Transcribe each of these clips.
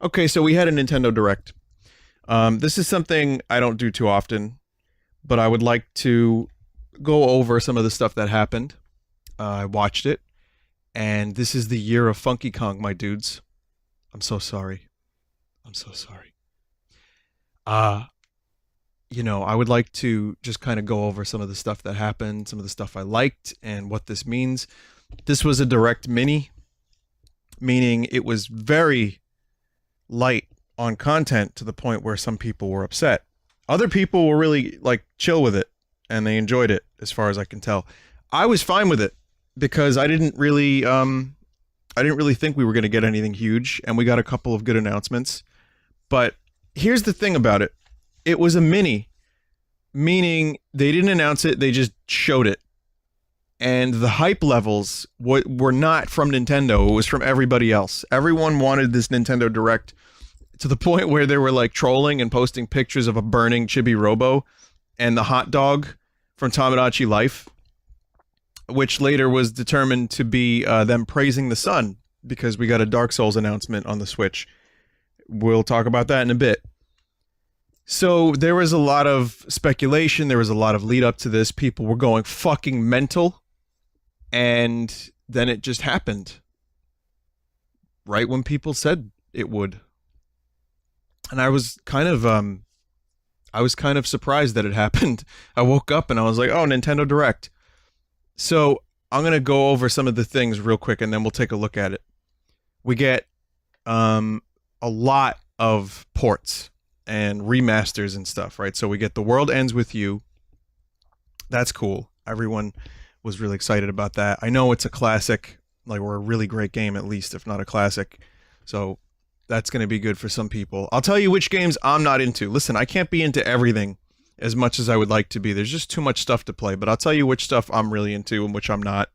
Okay, so we had a Nintendo Direct. This is something I don't do too often, but I would like to go over some of the stuff that happened. I watched it, and this is the year of Funky Kong, my dudes. I'm so sorry. I'm so sorry. Uh, I would like to just kind of go over some of the stuff that happened, some of the stuff I liked, and what this means. This was a direct mini, meaning it was very light on content to the point where some people were upset. Other people were really like chill with it and they enjoyed it as far as I can tell. I was fine with it because I didn't really think we were going to get anything huge, and we got a couple of good announcements. But here's the thing about it. It was a mini, meaning they didn't announce it, they just showed it. And the hype levels were not from Nintendo, it was from everybody else. Everyone wanted this Nintendo Direct to the point where they were like trolling and posting pictures of a burning Chibi Robo and the hot dog from Tamagotchi Life, which later was determined to be them praising the sun because we got a Dark Souls announcement on the Switch. We'll talk about that in a bit. So there was a lot of speculation, there was a lot of lead up to this, people were going fucking mental, and then it just happened. Right when people said it would. And I was kind of surprised that it happened. I woke up and I was like, oh, Nintendo Direct. So I'm going to go over some of the things real quick and then we'll take a look at it. We get a lot of ports and remasters and stuff, right? So we get The World Ends With You. That's cool. Everyone was really excited about that. I know it's a classic, like, or a really great game at least, if not a classic. So that's going to be good for some people. I'll tell you which games I'm not into. Listen, I can't be into everything as much as I would like to be. There's just too much stuff to play, but I'll tell you which stuff I'm really into and which I'm not.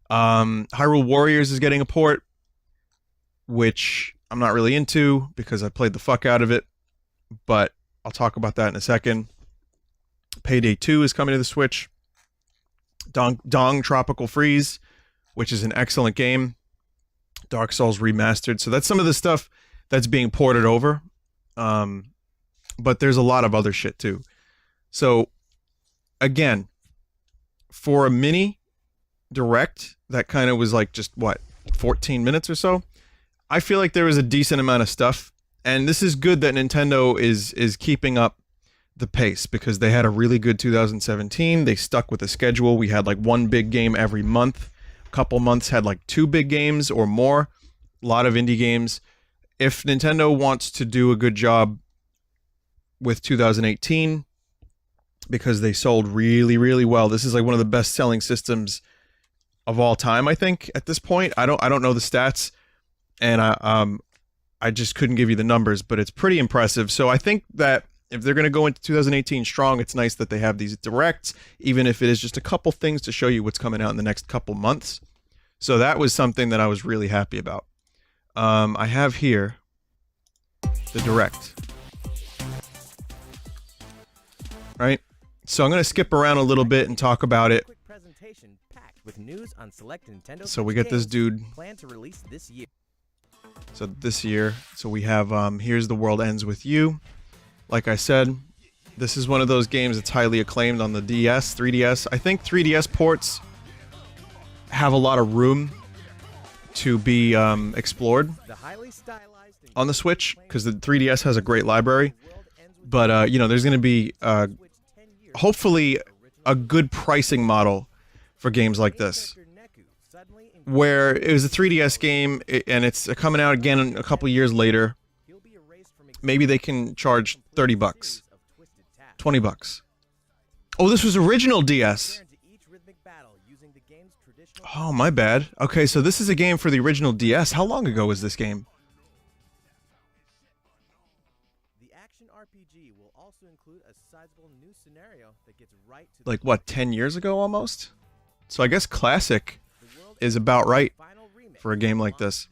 Hyrule Warriors is getting a port, which I'm not really into because I played the fuck out of it, but I'll talk about that in a second. Payday 2 is coming to the Switch. Dong Tropical Freeze, which is an excellent game. Dark Souls Remastered. So that's some of the stuff that's being ported over. But there's a lot of other shit too. So, again, for a mini direct that kind of was like just, 14 minutes or so? I feel like there was a decent amount of stuff. And this is good that Nintendo is keeping up the pace because they had a really good 2017. They stuck with the schedule. We had like one big game every month. A couple months had like 2 big games or more. A lot of indie games. If Nintendo wants to do a good job with 2018, because they sold really, really well. This is like one of the best selling systems of all time, I think, at this point. I don't know the stats, and I just couldn't give you the numbers, but it's pretty impressive. So I think that if they're going to go into 2018 strong, it's nice that they have these directs, even if it is just a couple things to show you what's coming out in the next couple months. So that was something that I was really happy about. I have here the direct. All right, so I'm going to skip around a little bit and talk about it. So we get this dude. So this year, so we have, here's The World Ends With You. Like I said, this is one of those games that's highly acclaimed on the DS, 3DS. I think 3DS ports have a lot of room to be explored on the Switch, because the 3DS has a great library. But, there's going to be, hopefully, a good pricing model for games like this. Where it was a 3DS game, and it's coming out again a couple years later. Maybe they can charge $30, $20. Oh, this was original DS. Oh, my bad. Okay, so this is a game for the original DS. How long ago was this game? Like, what, 10 years ago almost? So I guess Classic is about right for a game like this.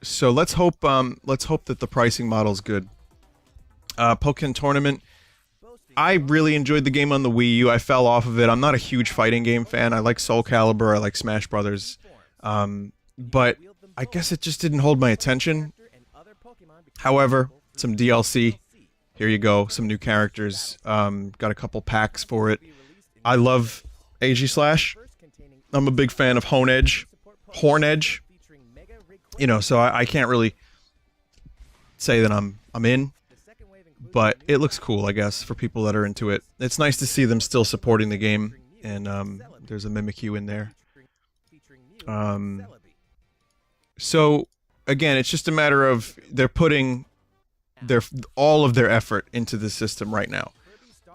So let's hope that the pricing model is good. Pokken Tournament. I really enjoyed the game on the Wii U. I fell off of it. I'm not a huge fighting game fan. I like Soul Calibur. I like Smash Brothers. but I guess it just didn't hold my attention. However, some DLC. Here you go, some new characters. Got a couple packs for it. I love Aegislash. I'm a big fan of Hornedge. You know, so I can't really say that I'm in, but it looks cool, I guess, for people that are into it. It's nice to see them still supporting the game, and there's a Mimikyu in there. So again, it's just a matter of they're putting all of their effort into the system right now,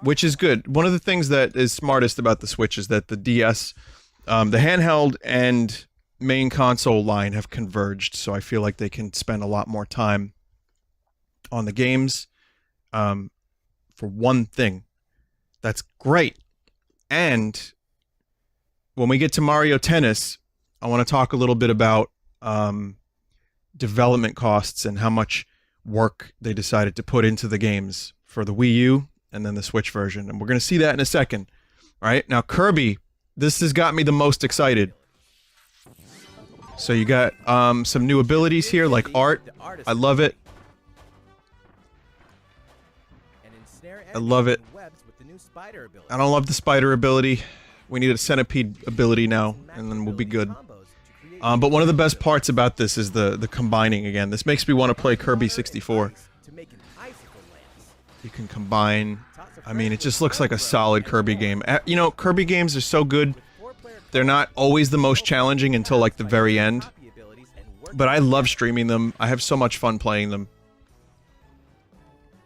which is good. One of the things that is smartest about the Switch is that the DS, the handheld and main console line have converged, so I feel like they can spend a lot more time on the games for one thing. That's great. And when we get to Mario Tennis, I want to talk a little bit about development costs and how much work they decided to put into the games for the Wii U and then the Switch version. And we're going to see that in a second. All right, now Kirby, this has got me the most excited. So you got some new abilities here, like art. I love it. I love it. I don't love the spider ability. We need a centipede ability now, and then we'll be good. But one of the best parts about this is the combining again. This makes me want to play Kirby 64. You can combine. I mean, it just looks like a solid Kirby game. You know, Kirby games are so good. They're not always the most challenging until like the very end. But I love streaming them. I have so much fun playing them.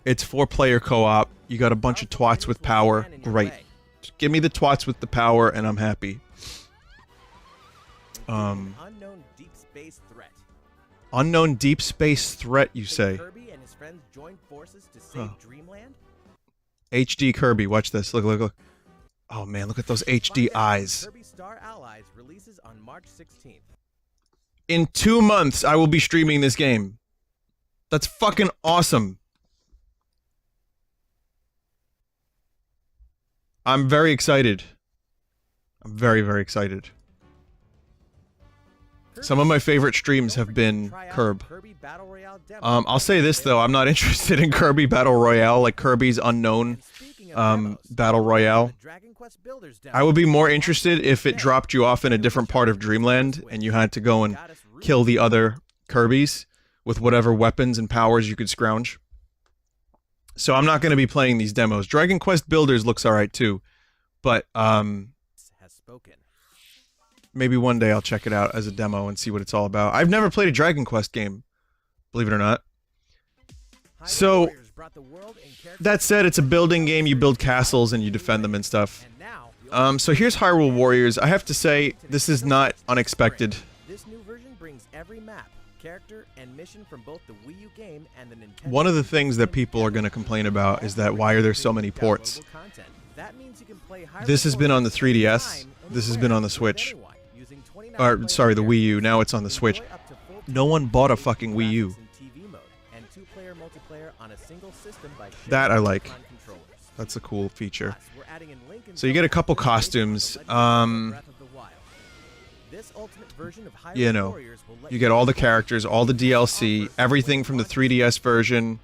It's 4-player co-op. You got a bunch of twats with power. Great. Just give me the twats with the power and I'm happy. Unknown deep space threat. Unknown deep space threat, you say? Kirby and his friends join forces to save Dreamland? HD Kirby, watch this. Look, look, look. Oh man, look at those HD eyes. Kirby Star Allies releases on March 16th. In 2 months, I will be streaming this game. That's fucking awesome. I'm very excited. I'm very, very excited. Some of my favorite streams have been Kirb. I'll say this though, I'm not interested in Kirby Battle Royale, like Kirby's Unknown Battle Royale. I would be more interested if it dropped you off in a different part of Dreamland and you had to go and kill the other Kirbys with whatever weapons and powers you could scrounge. So I'm not going to be playing these demos. Dragon Quest Builders looks alright too, but maybe one day I'll check it out as a demo and see what it's all about. I've never played a Dragon Quest game, believe it or not. So, that said, it's a building game. You build castles and you defend them and stuff. So here's Hyrule Warriors. I have to say, this is not unexpected. This new version brings every map, character, and mission from both the Wii U game and the Nintendo. One of the things that people are going to complain about is that why are there so many ports? This has been on the 3DS. This has been on the Switch. Or, sorry, the Wii U. Now it's on the Switch. No one bought a fucking Wii U. That I like. That's a cool feature. So you get a couple costumes. You know, you get all the characters, all the DLC, everything from the 3DS version,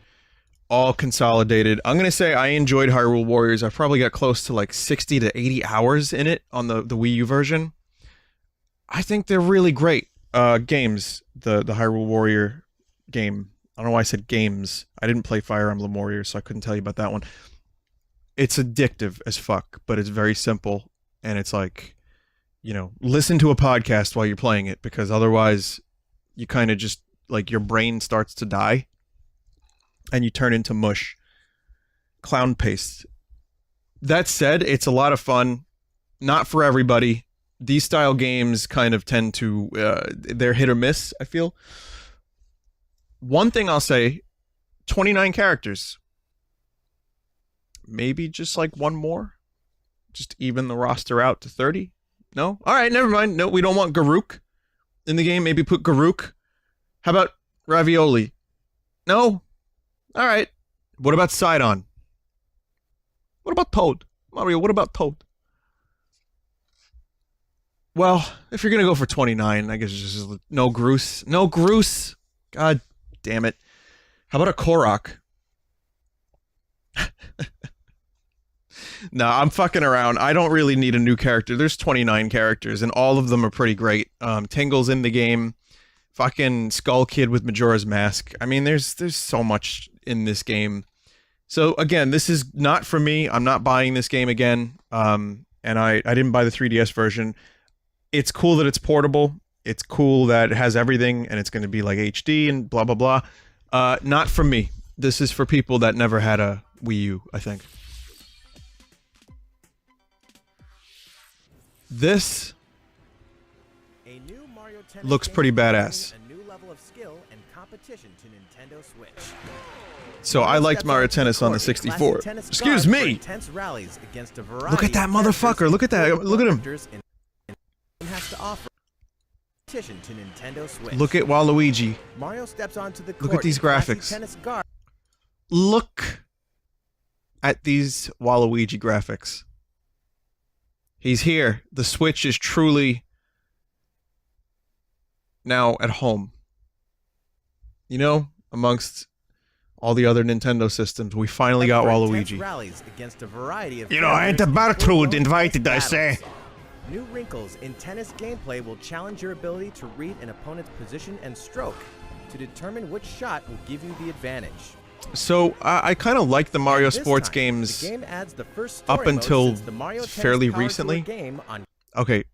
all consolidated. I'm gonna say I enjoyed Hyrule Warriors. I probably got close to like 60 to 80 hours in it on the Wii U version. I think they're really great games, the Hyrule Warrior game. I don't know why I said games. I didn't play Fire Emblem Warriors, so I couldn't tell you about that one. It's addictive as fuck, but it's very simple, and it's like, you know, listen to a podcast while you're playing it, because otherwise you kind of just, like, your brain starts to die, and you turn into mush. Clown paste. That said, it's a lot of fun. Not for everybody. These style games kind of tend to, they're hit or miss, I feel. One thing I'll say, 29 characters. Maybe just like one more? Just even the roster out to 30? No? Alright, never mind. No, we don't want Garuk in the game. Maybe put Garuk. How about Ravioli? No? Alright. What about Sidon? What about Toad? Mario, what about Toad? Well, if you're gonna go for 29, I guess it's just no Groose. No Groose! God damn it. How about a Korok? No, I'm fucking around. I don't really need a new character. There's 29 characters, and all of them are pretty great. Tingle's in the game. Fucking Skull Kid with Majora's Mask. I mean, there's so much in this game. So, again, this is not for me. I'm not buying this game again. And I didn't buy the 3DS version. It's cool that it's portable. It's cool that it has everything, and it's going to be like HD and blah, blah, blah. Not for me. This is for people that never had a Wii U, I think. This looks pretty badass. A new level of skill and competition to Nintendo Switch. So I liked Mario Tennis on the 64. Excuse me! Look at that motherfucker! Look at that! Look at him! Look at Waluigi. Mario steps onto the court. Look at these graphics. Look at these Waluigi graphics. He's here. The Switch is truly now at home. You know, amongst all the other Nintendo systems, we finally got Waluigi. You know, ain't the Bartrude invited, I say. New wrinkles in tennis gameplay will challenge your ability to read an opponent's position and stroke to determine which shot will give you the advantage. So, I kind of like the Mario sports games up until fairly recently. Okay,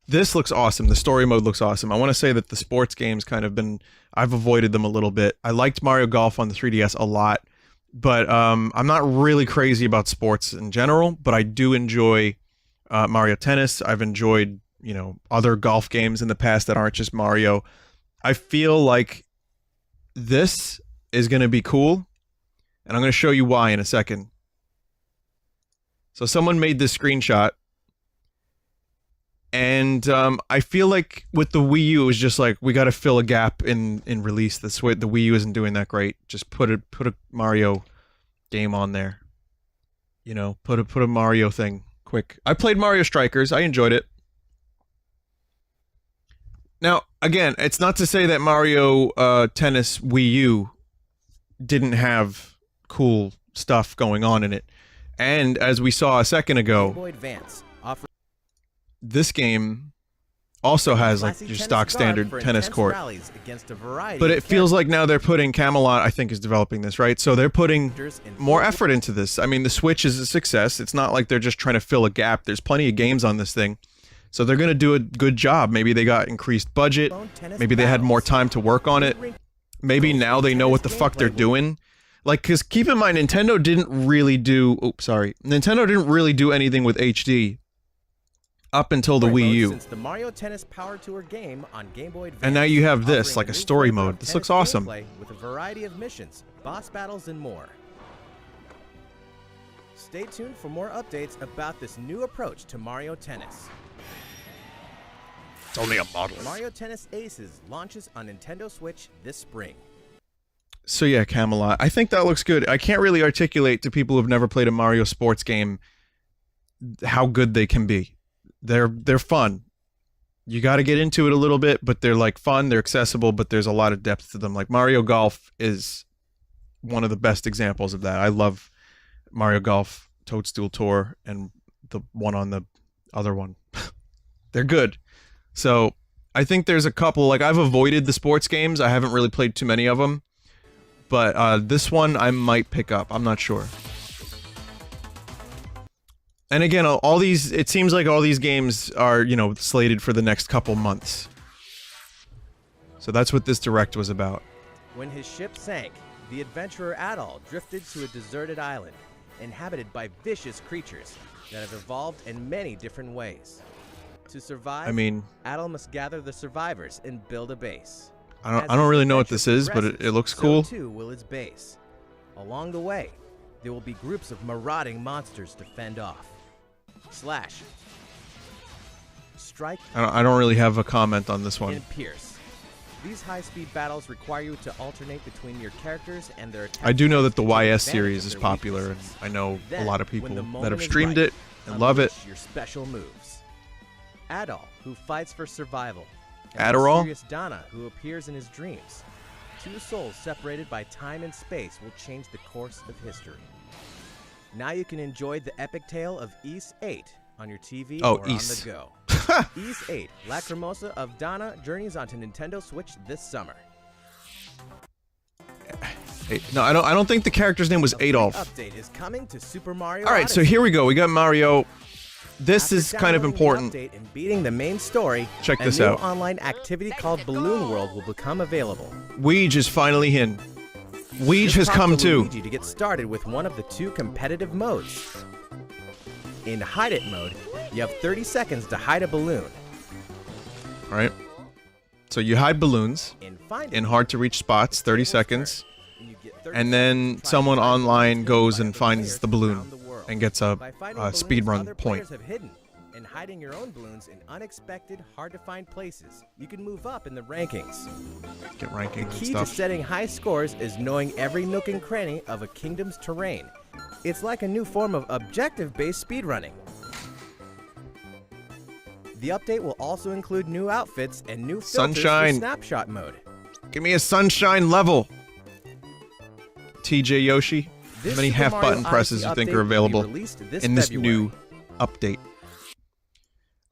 this looks awesome. The story mode looks awesome. I want to say that the sports games kind of been... I've avoided them a little bit. I liked Mario Golf on the 3DS a lot, but I'm not really crazy about sports in general, but I do enjoy Mario Tennis. I've enjoyed, you know, other golf games in the past that aren't just Mario. I feel like this is going to be cool. And I'm going to show you why in a second. So someone made this screenshot. And I feel like with the Wii U, it was just like, we got to fill a gap in release. The Wii U isn't doing that great. Just put a Mario game on there. You know, put a Mario thing quick. I played Mario Strikers. I enjoyed it. Now, again, it's not to say that Mario Tennis Wii U didn't have cool stuff going on in it. And as we saw a second ago, this game also has like your stock standard tennis court. But it feels like now they're putting... Camelot, I think, is developing this, right? So they're putting more effort into this. I mean, the Switch is a success. It's not like they're just trying to fill a gap. There's plenty of games on this thing. So they're going to do a good job. Maybe they got increased budget. Maybe they had more time to work on it. Maybe now they know what the fuck they're doing. Like, because keep in mind, Nintendo didn't really do... Oops, sorry. Nintendo didn't really do anything with HD up until the Wii U. Since the Mario Tennis Power Tour game on Game Boy Advance, and now you have this, like a story mode. This looks awesome. With a variety of missions, boss battles, and more. Stay tuned for more updates about this new approach to Mario Tennis. It's only a model. Mario Tennis Aces launches on Nintendo Switch this spring. So yeah, Camelot. I think that looks good. I can't really articulate to people who've never played a Mario sports game how good they can be. They're fun. You got to get into it a little bit, but they're like fun, they're accessible, but there's a lot of depth to them. Like Mario Golf is one of the best examples of that. I love Mario Golf, Toadstool Tour, and the one on the other one. They're good. So I think there's a couple, like I've avoided the sports games. I haven't really played too many of them. But this one I might pick up. I'm not sure. And again, all these... It seems like all these games are, you know, slated for the next couple months. So that's what this Direct was about. When his ship sank, the adventurer Adol drifted to a deserted island, inhabited by vicious creatures that have evolved in many different ways. To survive, I mean... Adol must gather the survivors and build a base. I don't really know what this is, but it looks cool. So too will its base. Along the way, there will be groups of marauding monsters to fend off. Slash. Strike. I don't really have a comment on this one. And pierce. These high-speed battles require you to alternate between your characters and their attacks. I do know that the YS series is popular, and I know a lot of people that have streamed it and love it. Your special moves. Adol, who fights for survival. And Adderall? mysterious Donna, who appears in his dreams. Two souls separated by time and space will change the course of history. Now you can enjoy the epic tale of Ys 8 on your TV or Ys. on the go. Ys 8, Lacrimosa of Donna journeys onto Nintendo Switch this summer. No, I don't think the character's name was Adolf. Update is coming to Super Mario All right, so Odyssey. here we go. We got Mario. This After is kind of downloading the important. update and beating the main story, Check this a new out. online activity called Balloon World will become available. Weege is finally in. Weege Just has talk come to too. Luigi to get started with one of the two competitive modes. In Hide It mode, you have 30 seconds to hide a balloon. All right. So you hide balloons In Find It, in hard to reach spots, 30 seconds, and you get 30 and then seconds to someone find online balloons goes by and other finds players the balloon around the world. and gets a By finding balloons speed run other point. players have hidden and hiding your own balloons in unexpected, hard-to-find places, you can move up in the rankings. Get ranking and Key to stuff. setting high scores is knowing every nook and cranny of a kingdom's terrain. It's like a new form of objective-based speedrunning. The update will also include new outfits and new filters Sunshine. for snapshot mode. Give me a sunshine level. TJ Yoshi. This How many Super half Mario button presses Odyssey you think update are will be available released in this February. new update?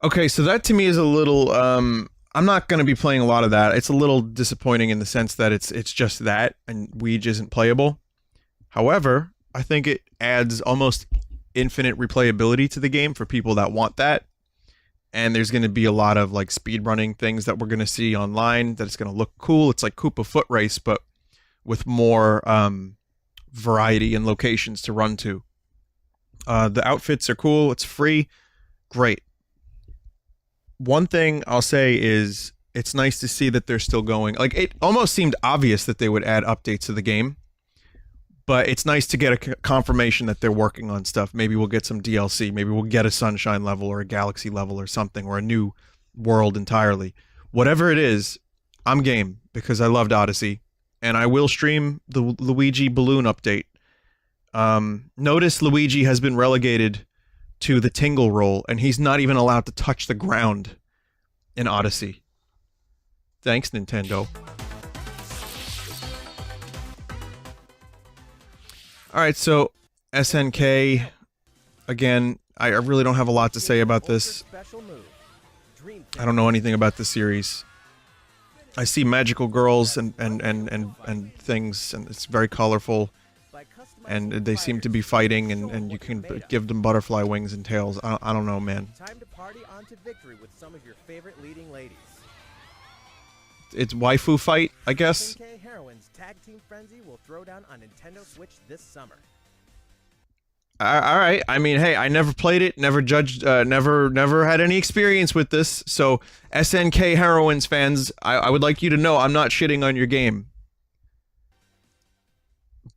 Okay, so that to me is a little I'm not going to be playing a lot of that. It's a little disappointing in the sense that it's just that and Weege isn't playable. However, I think it adds almost infinite replayability to the game for people that want that. And there's going to be a lot of like speedrunning things that we're going to see online that it's going to look cool. It's like Koopa Foot Race, but with more variety and locations to run to. The outfits are cool. It's free. Great. One thing I'll say is it's nice to see that they're still going. Like, it almost seemed obvious that they would add updates to the game, but it's nice to get a confirmation that they're working on stuff. Maybe we'll get some DLC. Maybe we'll get a Sunshine level or a Galaxy level or something, or a new world entirely. Whatever it is, I'm game because I loved Odyssey, and I will stream the Luigi balloon update. Notice Luigi has been relegated to the tingle roll, and he's not even allowed to touch the ground in Odyssey. Thanks, Nintendo. Alright, so SNK, again, I really don't have a lot to say about this. I don't know anything about the series. I see magical girls and things, and it's very colorful. And they seem to be fighting, and you can give them butterfly wings and tails. I don't know, man. Time to party on to victory with some of your favorite leading ladies. It's waifu fight, I guess. SNK Heroines Tag Team Frenzy will throw down on Nintendo Switch this summer. All right. I mean, hey, I never played it, never judged, never had any experience with this. So, SNK Heroines fans, I would like you to know I'm not shitting on your game.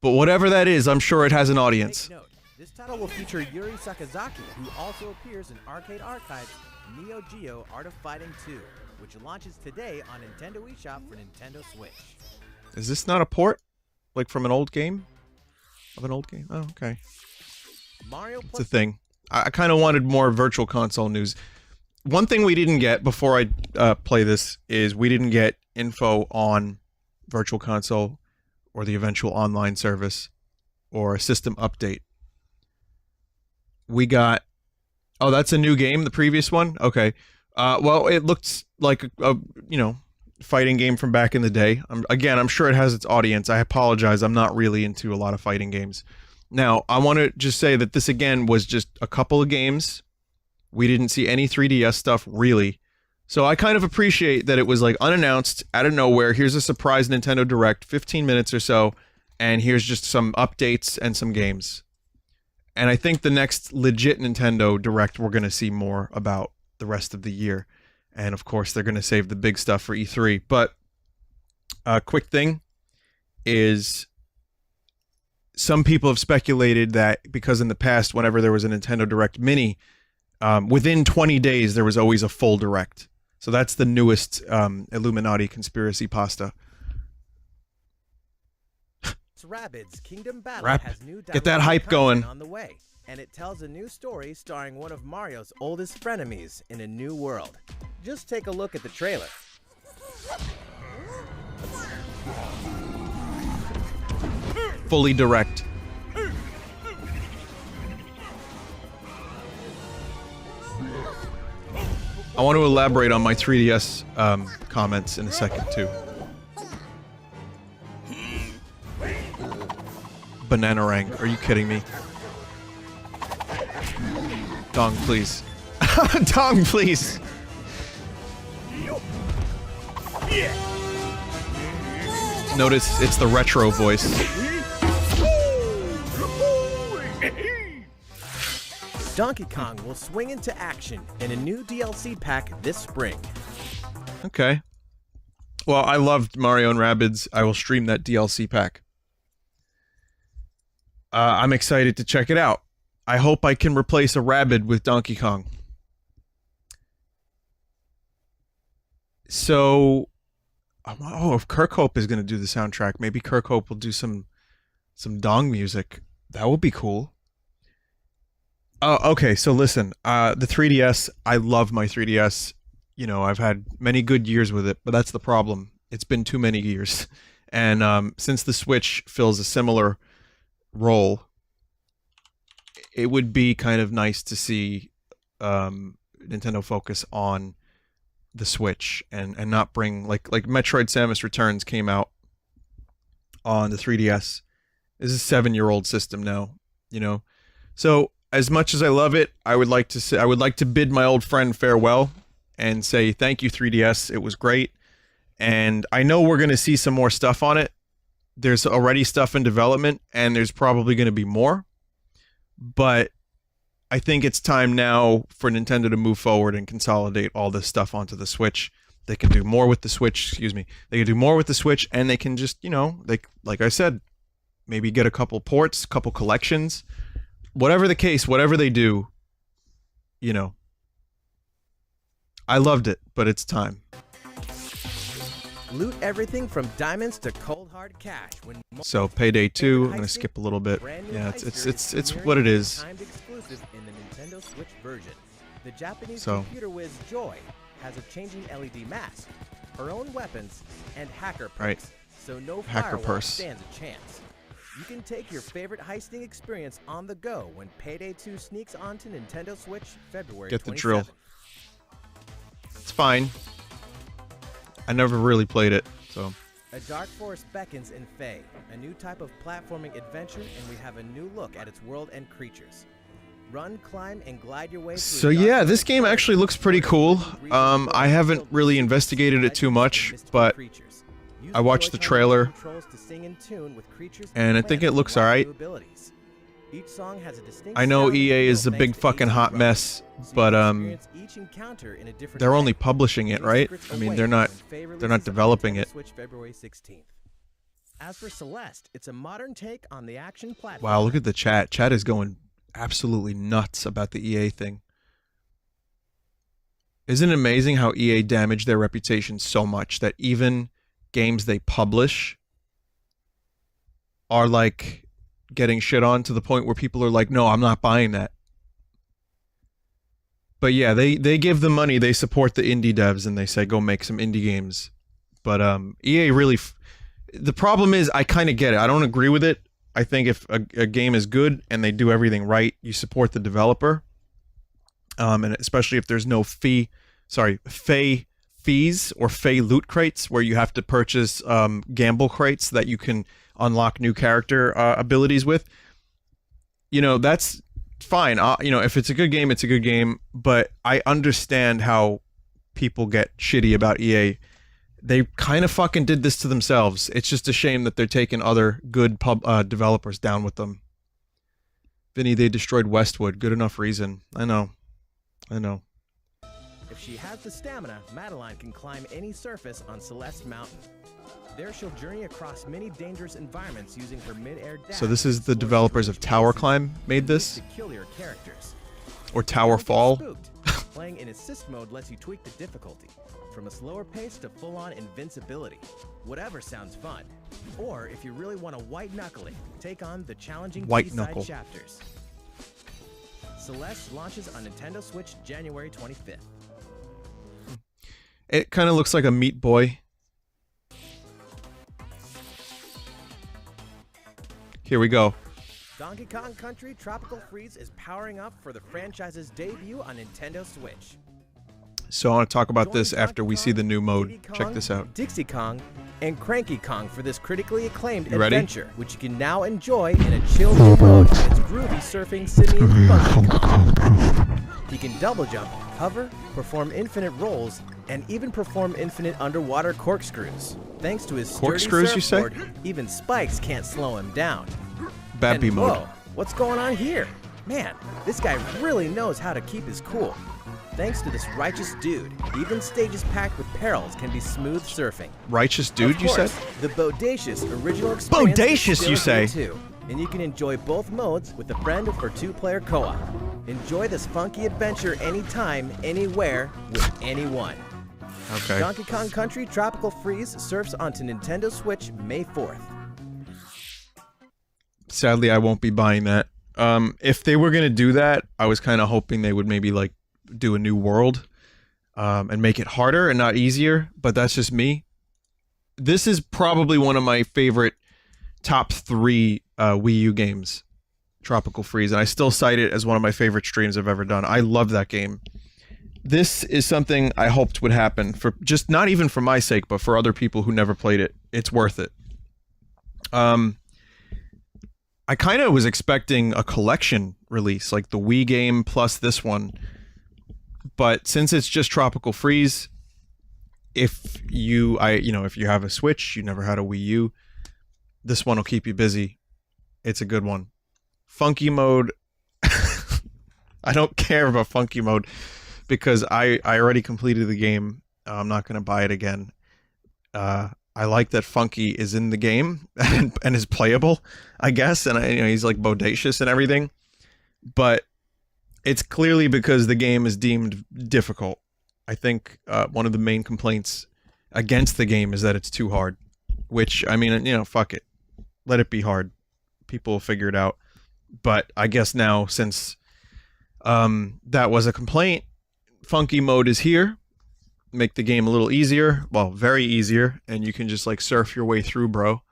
But whatever that is, I'm sure it has an audience. Take note, this title will feature Yuri Sakazaki, who also appears in Arcade Archive's NEOGEO Art of Fighting 2, which launches today on Nintendo eShop for Nintendo Switch. Is this not a port? Like from an old game? Of an old game? Oh, okay. Mario It's a plus thing. I kind of wanted more Virtual Console news. One thing we didn't get before I play this is we didn't get info on Virtual Console or the eventual online service or a system update. We got... Oh, that's a new game, the previous one? Okay. Well, it looks like a fighting game from back in the day. I'm sure it has its audience. I apologize. I'm not really into a lot of fighting games. Now, I want to just say that this, again, was just a couple of games. We didn't see any 3DS stuff, really. So I kind of appreciate that it was, like, unannounced, out of nowhere. Here's a surprise Nintendo Direct, 15 minutes or so, and here's just some updates and some games. And I think the next legit Nintendo Direct we're going to see more about the rest of the year. And, of course, they're going to save the big stuff for E3. But a quick thing is... Some people have speculated that because in the past, whenever there was a Nintendo Direct Mini, within 20 days, there was always a full Direct. So that's the newest Illuminati conspiracy pasta. Rabbids Kingdom Battle Rap. has new Get that downloadable hype going. content on the way, and it tells a new story starring one of Mario's oldest frenemies in a new world. Just take a look at the trailer. Fully direct. I want to elaborate on my 3DS comments in a second too. Bananarang, are you kidding me? Dong, please. Dong, please. Notice it's the retro voice. Donkey Kong will swing into action in a new DLC pack this spring. Okay. Well, I loved Mario and Rabbids. I will stream that DLC pack. I'm excited to check it out. I hope I can replace a Rabbid with Donkey Kong. So, oh, if Kirkhope is going to do the soundtrack, maybe Kirkhope will do some Dong music. That would be cool. Okay, so listen, the 3DS, I love my 3DS. You know, I've had many good years with it, but that's the problem. It's been too many years. And since the Switch fills a similar role, it would be kind of nice to see Nintendo focus on the Switch and not bring, like Metroid Samus Returns came out on the 3DS. This is a 7-year-old system now, you know? So, as much as I love it, I would like to bid my old friend farewell and say thank you 3DS. It was great. And I know we're going to see some more stuff on it. There's already stuff in development and there's probably going to be more. But I think it's time now for Nintendo to move forward and consolidate all this stuff onto the Switch. They can do more with the Switch, excuse me. They can do more with the Switch and they can just, you know, like I said, maybe get a couple ports, couple collections. Whatever the case, whatever they do, you know, I loved it, but it's time. Loot everything from diamonds to cold hard cash. So Payday 2, I'm gonna skip a little bit. Yeah, it's what it is. Timed exclusive in the Nintendo Switch version. The Japanese computer whiz Joy has a changing LED mask, her own weapons, and hacker purse. Right. So no Hacker firewall purse. stands a chance. You can take your favorite heisting experience on the go when Payday 2 sneaks onto Nintendo Switch February 27th. Get the drill. It's fine. I never really played it, so. A dark forest beckons in Fae, a new type of platforming adventure, and we have a new look at its world and creatures. Run, climb, and glide your way through. So yeah, this game actually looks pretty cool. I haven't really investigated it too much, but I watched the trailer, and I think it looks alright. I know EA is a big fucking hot mess, but they're only publishing it, right? I mean, they're not developing it. As for Celeste, it's a modern take on the action platform. Wow, look at the chat. Chat is going absolutely nuts about the EA thing. Isn't it amazing how EA damaged their reputation so much that even games they publish are like getting shit on to the point where people are like, no, I'm not buying that. But yeah, they give them money, they support the indie devs, and they say, go make some indie games. But EA really... the problem is, I kind of get it. I don't agree with it. I think if a game is good and they do everything right, you support the developer. And especially if there's no fees or Fey loot crates where you have to purchase gamble crates that you can unlock new character abilities with. You know, that's fine. You know, if it's a good game, it's a good game. But I understand how people get shitty about EA. They kind of fucking did this to themselves. It's just a shame that they're taking other good developers down with them. Vinny, they destroyed Westwood. Good enough reason. I know. If she has the stamina, Madeline can climb any surface on Celeste Mountain. There she'll journey across many dangerous environments using her mid-air dash. So this is the developers of Tower Climb made this? Or Tower Fall? Playing in assist mode lets you tweak the difficulty. from a slower pace to full-on invincibility. Whatever sounds fun. Or if you really want to white-knuckle it, take on the challenging White-knuckle B-side chapters. Celeste launches on Nintendo Switch January 25th. It kind of looks like a Meat Boy. Here we go. Donkey Kong Country Tropical Freeze is powering up for the franchise's debut on Nintendo Switch. So I want to talk about Join this after Donkey we Kong, see the new mode. Diddy Kong, Check this out. Dixie Kong, and Cranky Kong for this critically acclaimed You ready? adventure, which you can now enjoy in a chilled mode with its groovy surfing simian Funky Kong. He can double jump, hover, perform infinite rolls, and even perform infinite underwater corkscrews. Thanks to his sturdy Corkscrews, you say? surfboard, even spikes can't slow him down. Vappy And mode. whoa, what's going on here? Man, this guy really knows how to keep his cool. Thanks to this righteous dude, even stages packed with perils can be smooth surfing. Righteous dude, Of you said? course, the bodacious original experience Bodacious, is still you say? here too, and you can enjoy both modes with a friend or two-player co-op. Enjoy this funky adventure anytime, anywhere, with anyone. Okay. Donkey Kong Country Tropical Freeze surfs onto Nintendo Switch May 4th. Sadly, I won't be buying that. If they were going to do that, I was kind of hoping they would maybe like do a new world and make it harder and not easier, but that's just me. This is probably one of my favorite top 3 Wii U games, Tropical Freeze, and I still cite it as one of my favorite streams I've ever done. I love that game. This is something I hoped would happen, for just not even for my sake, but for other people who never played it. It's worth it. I kind of was expecting a collection release, like the Wii game plus this one. But since it's just Tropical Freeze, if you have a Switch, you never had a Wii U, this one will keep you busy. It's a good one. Funky mode, I don't care about funky mode because I already completed the game. I'm not going to buy it again. I like that Funky is in the game and is playable, I guess, and he's like bodacious and everything. But it's clearly because the game is deemed difficult. I think one of the main complaints against the game is that it's too hard. Which, I mean, fuck it. Let it be hard. People will figure it out. But I guess now, since that was a complaint, Funky mode is here. Make the game a little easier. Well, very easier. And you can just like surf your way through, bro.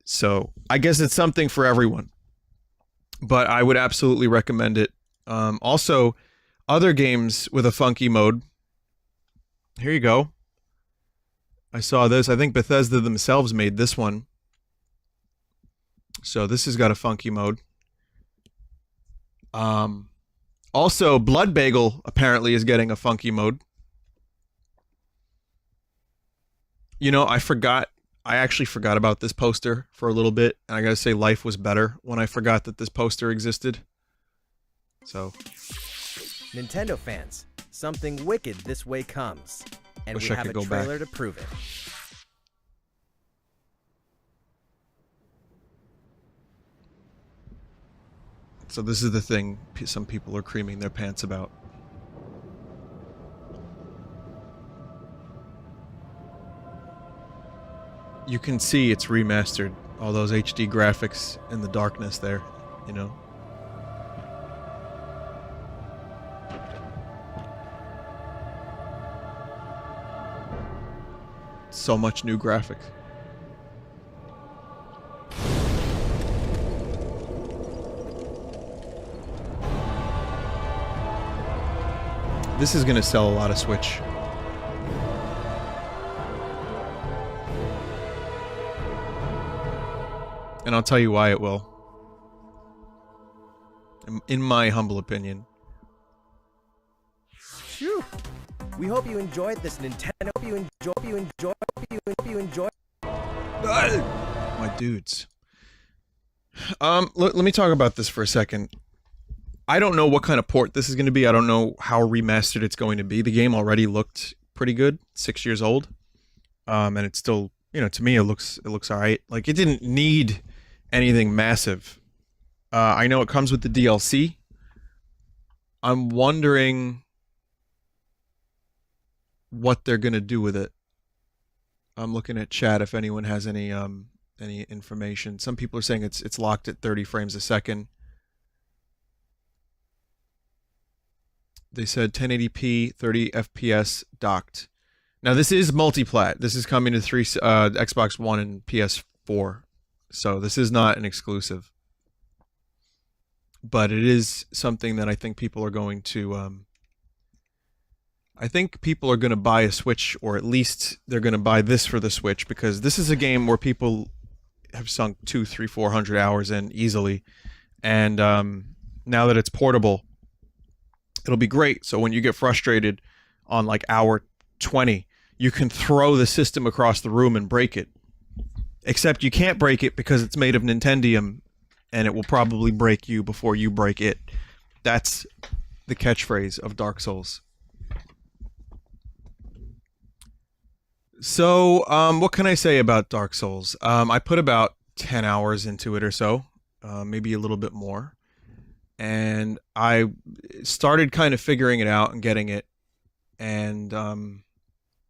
So I guess it's something for everyone. But I would absolutely recommend it. Also, other games with a funky mode. Here you go. I saw this. I think Bethesda themselves made this one. So this has got a funky mode. Also, Blood Bagel apparently is getting a funky mode. I actually forgot about this poster for a little bit. And I gotta say, life was better when I forgot that this poster existed. So. Nintendo fans, something wicked this way comes. And Wish we I have could a go back. trailer to prove it. So this is the thing some people are creaming their pants about. You can see it's remastered. All those HD graphics in the darkness there, So much new graphics. This is going to sell a lot of Switch. And I'll tell you why it will. In my humble opinion. Phew. We hope you enjoyed this Nintendo. Hope you enjoy. My dudes. Let me talk about this for a second. I don't know what kind of port this is going to be. I don't know how remastered it's going to be. The game already looked pretty good. 6 years old. And it's still, to me it looks all right. Like, it didn't need anything massive. I know it comes with the DLC. I'm wondering what they're gonna do with it. I'm looking at chat if anyone has any information. Some people are saying it's locked at 30 frames a second. They said 1080p, 30 FPS docked. Now this is multiplat. This is coming to Xbox One and PS4, so this is not an exclusive. But it is something that I think people are going to. I think people are going to buy a Switch, or at least they're going to buy this for the Switch, because this is a game where people have sunk 200, 300, 400 hours in easily, and now that it's portable, it'll be great. So when you get frustrated on like hour 20, you can throw the system across the room and break it. Except you can't break it because it's made of Nintendium, and it will probably break you before you break it. That's the catchphrase of Dark Souls. So, what can I say about Dark Souls? I put about 10 hours into it or so, maybe a little bit more. And I started kind of figuring it out and getting it. And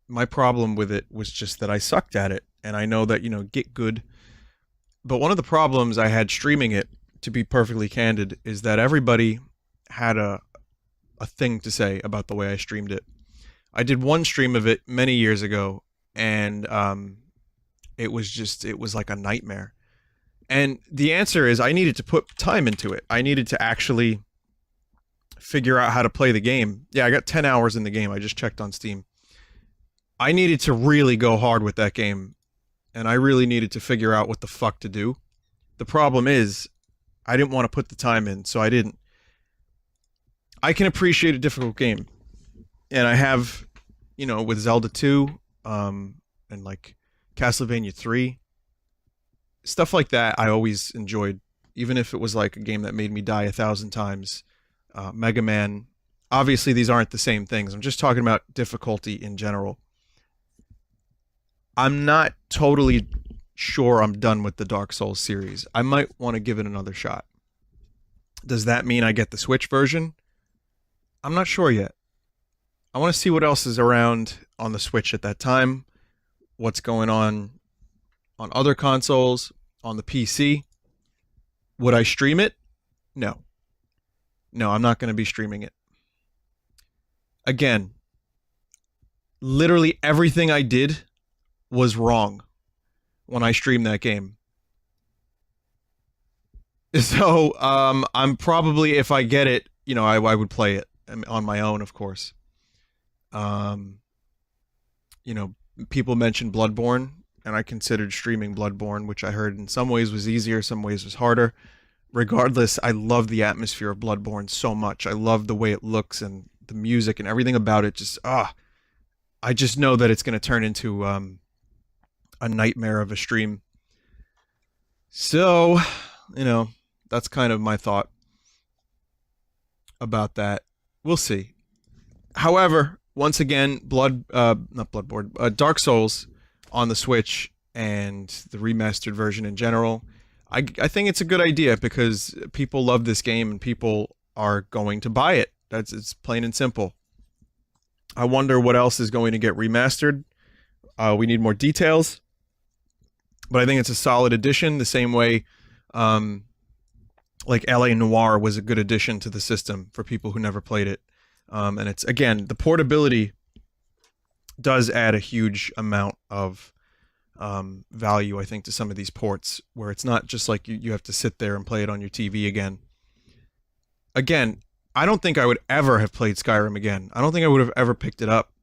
my problem with it was just that I sucked at it. And I know that, get good. But one of the problems I had streaming it, to be perfectly candid, is that everybody had a thing to say about the way I streamed it. I did one stream of it many years ago, and it was like a nightmare. And the answer is I needed to put time into it. I needed to actually figure out how to play the game. Yeah, I got 10 hours in the game. I just checked on Steam. I needed to really go hard with that game, and I really needed to figure out what the fuck to do. The problem is I didn't want to put the time in, so I didn't. I can appreciate a difficult game, and I have, with Zelda 2, and like Castlevania 3, stuff like that I always enjoyed, even if it was like a game that made me die 1,000 times. Mega Man, obviously these aren't the same things. I'm just talking about difficulty in general. I'm not totally sure I'm done with the Dark Souls series. I might want to give it another shot. Does that mean I get the Switch version? I'm not sure yet. I want to see what else is around on the Switch at that time, what's going on other consoles, on the PC. Would I stream it? No. No, I'm not going to be streaming it. Again, literally everything I did was wrong when I streamed that game. So, I'm probably, if I get it, I would play it on my own, of course. People mentioned Bloodborne, and I considered streaming Bloodborne, which I heard in some ways was easier, some ways was harder. Regardless, I love the atmosphere of Bloodborne so much. I love the way it looks and the music and everything about it. I just know that it's going to turn into a nightmare of a stream. So, that's kind of my thought about that. We'll see. However, once again, Dark Souls on the Switch and the remastered version in general, I think it's a good idea because people love this game and people are going to buy it. It's plain and simple. I wonder what else is going to get remastered. We need more details, but I think it's a solid addition. The same way, like LA Noire was a good addition to the system for people who never played it. And it's, again, the portability does add a huge amount of value, I think, to some of these ports, where it's not just like you have to sit there and play it on your TV again. Again, I don't think I would ever have played Skyrim again. I don't think I would have ever picked it up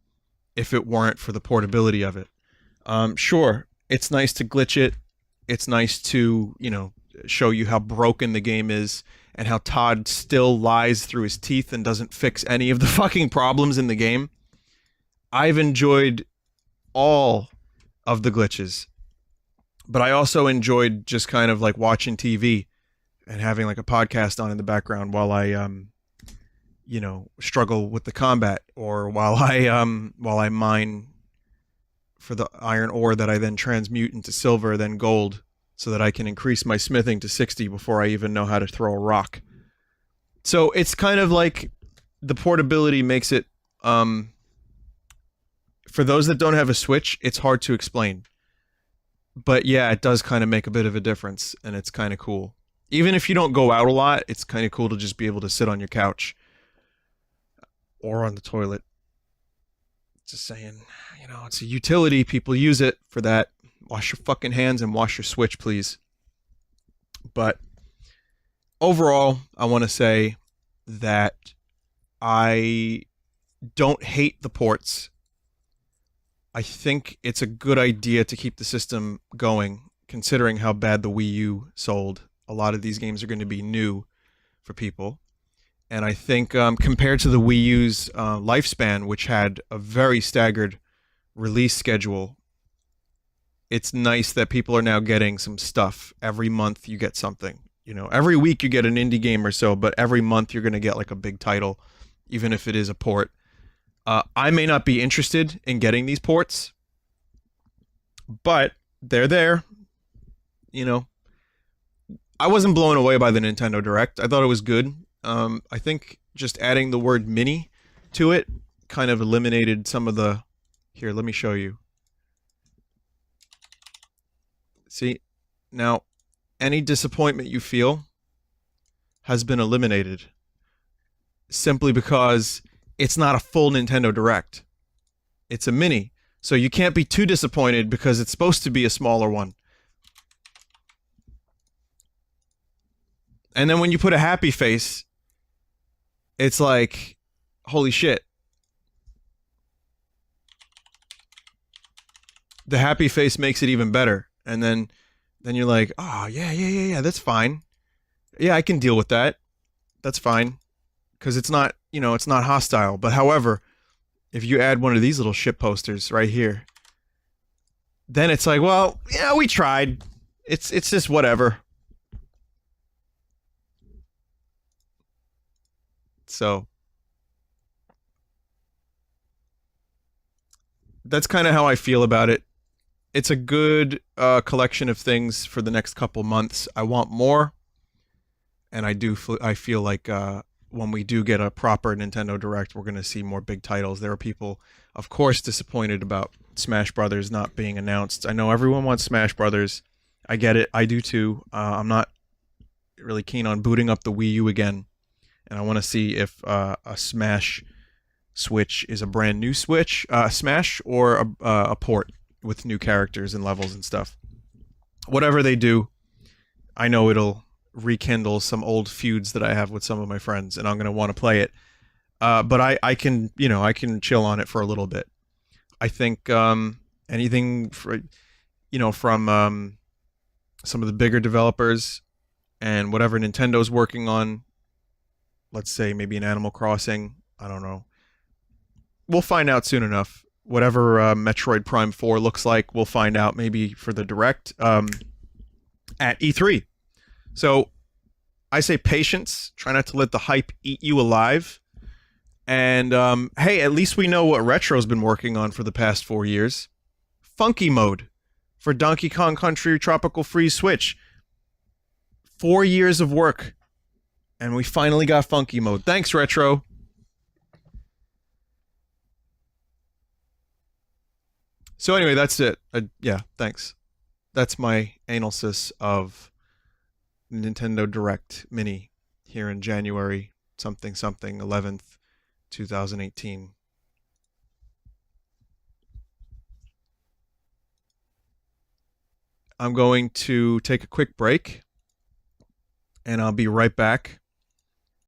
if it weren't for the portability of it. Sure, it's nice to glitch it. It's nice to, show you how broken the game is and how Todd still lies through his teeth and doesn't fix any of the fucking problems in the game. I've enjoyed all of the glitches, but I also enjoyed just kind of like watching TV and having like a podcast on in the background while I struggle with the combat, or while I mine for the iron ore that I then transmute into silver, then gold, so that I can increase my smithing to 60 before I even know how to throw a rock. So it's kind of like the portability makes it For those that don't have a Switch, it's hard to explain. But yeah, it does kind of make a bit of a difference, and it's kind of cool. Even if you don't go out a lot, it's kind of cool to just be able to sit on your couch or on the toilet. Just saying, it's a utility. People use it for that. Wash your fucking hands and wash your Switch, please. But overall, I want to say that I don't hate the ports. I think it's a good idea to keep the system going, considering how bad the Wii U sold. A lot of these games are going to be new for people. And I think compared to the Wii U's lifespan, which had a very staggered release schedule, it's nice that people are now getting some stuff. Every month you get something. Every week you get an indie game or so, but every month you're going to get like a big title, even if it is a port. I may not be interested in getting these ports, but they're there. I wasn't blown away by the Nintendo Direct. I thought it was good. I think just adding the word mini to it kind of eliminated some of the... Here, let me show you. See? Now, any disappointment you feel has been eliminated. Simply because it's not a full Nintendo Direct. It's a mini. So you can't be too disappointed because it's supposed to be a smaller one. And then when you put a happy face, it's like, holy shit. The happy face makes it even better. And then you're like, oh, yeah, that's fine. Yeah, I can deal with that. That's fine. Because it's not, it's not hostile. But however, if you add one of these little shit posters right here, then it's like, well, yeah, we tried. It's just whatever. So that's kind of how I feel about it. It's a good collection of things for the next couple months. I want more, and I feel like when we do get a proper Nintendo Direct, we're going to see more big titles. There are people, of course, disappointed about Smash Brothers not being announced. I know everyone wants Smash Brothers. I get it. I do too. I'm not really keen on booting up the Wii U again, and I want to see if a Smash Switch is a brand new Switch, Smash, or a port with new characters and levels and stuff. Whatever they do, I know it'll rekindle some old feuds that I have with some of my friends, and I'm going to want to play it. But I can, I can chill on it for a little bit. I think anything from some of the bigger developers and whatever Nintendo's working on, let's say maybe an Animal Crossing, I don't know. We'll find out soon enough. Whatever Metroid Prime 4 looks like, we'll find out maybe for the Direct at E3. So I say patience. Try not to let the hype eat you alive. And hey, at least we know what Retro's been working on for the past 4 years. Funky Mode for Donkey Kong Country Tropical Freeze Switch. 4 years of work. And we finally got Funky Mode. Thanks, Retro. So anyway, that's it. Yeah, thanks. That's my analysis of Nintendo Direct Mini here in January something 11th, 2018. I'm going to take a quick break, and I'll be right back